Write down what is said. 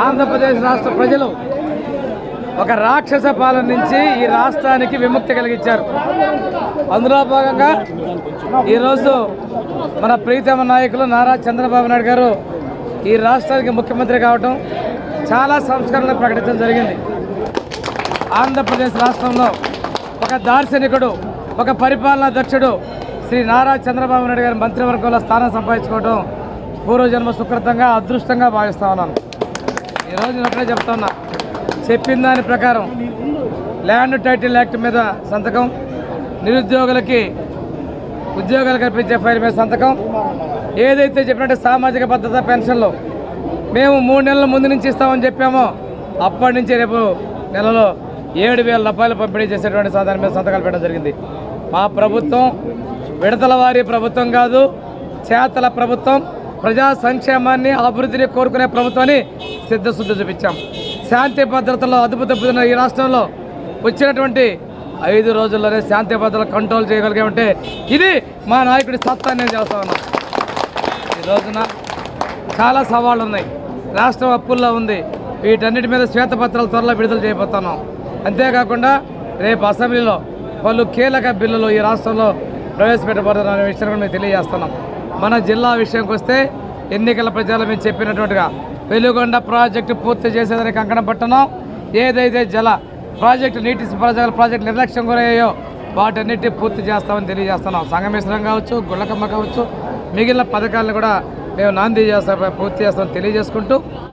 ఆంధ్రప్రదేశ్ రాష్ట్ర ప్రజలు ఒక రాక్షస పాలన నుంచి ఈ రాష్ట్రానికి విముక్తి కలిగించారు. అందులో భాగంగా ఈరోజు మన ప్రీతమ నాయకులు నారా చంద్రబాబు నాయుడు గారు ఈ రాష్ట్రానికి ముఖ్యమంత్రి కావటం, చాలా సంస్కరణలు ప్రకటించడం జరిగింది. ఆంధ్రప్రదేశ్ రాష్ట్రంలో ఒక దార్శనికుడు, ఒక పరిపాలనా దక్షుడు శ్రీ నారా చంద్రబాబు నాయుడు గారి మంత్రివర్గంలో స్థానం సంపాదించుకోవడం పూర్వజన్మ సుకృతంగా, అదృష్టంగా భావిస్తా ఉన్నాను. ఈరోజు నేను ఒకటే చెప్తా ఉన్నా, చెప్పిన దాని ప్రకారం ల్యాండ్ టైటిల్ యాక్ట్ మీద సంతకం, నిరుద్యోగులకి ఉద్యోగాలు కల్పించే ఫైల్ మీద సంతకం, ఏదైతే చెప్పినట్టు సామాజిక భద్రత పెన్షన్లు మేము 3 నెలల ముందు నుంచి ఇస్తామని చెప్పామో అప్పటి నుంచి రేపు నెలలో 7,000 రూపాయలు పంపిణీ చేసేటువంటి దాని మీద సంతకాలు పెట్టడం జరిగింది. మా ప్రభుత్వం విడతల వారి ప్రభుత్వం కాదు, చేతల ప్రభుత్వం, ప్రజా సంక్షేమాన్ని అభివృద్ధిని కోరుకునే ప్రభుత్వాన్ని సిద్ధశుద్ధి చూపించాం. శాంతి భద్రతలో అదుపు తప్పుతున్న ఈ రాష్ట్రంలో వచ్చినటువంటి 5 రోజుల్లోనే శాంతి భద్రతలు కంట్రోల్ చేయగలిగామంటే ఇది మా నాయకుడి సత్తాన్ని నేను చేస్తా ఉన్నాం. ఈ రోజున చాలా సవాళ్ళు ఉన్నాయి, రాష్ట్రం అప్పుల్లో ఉంది. వీటన్నిటి మీద శ్వేతపత్రాలు త్వరలో విడుదల చేయబోతున్నాం. అంతేకాకుండా రేపు అసెంబ్లీలో పలు కీలక బిల్లులు ఈ రాష్ట్రంలో ప్రవేశపెట్టబోతున్న విషయాన్ని కూడా మేము తెలియజేస్తున్నాం. మన జిల్లా విషయంకి వస్తే ఎన్నికల ప్రచారం మేము చెప్పినటువంటిగా వెలుగొండ ప్రాజెక్టు పూర్తి చేసేదానికి కంకణం పట్టున్నాం. ఏదైతే జల ప్రాజెక్టు, నీటి ప్రాజెక్టు నిర్లక్ష్యం గురయ్యాయో వాటన్నిటి పూర్తి చేస్తామని తెలియజేస్తున్నాం. సంగమేశ్వరం కావచ్చు, గుళ్ళకమ్మ కావచ్చు, మిగిలిన పథకాలను కూడా మేము నాంది పూర్తి చేస్తామని తెలియజేసుకుంటూ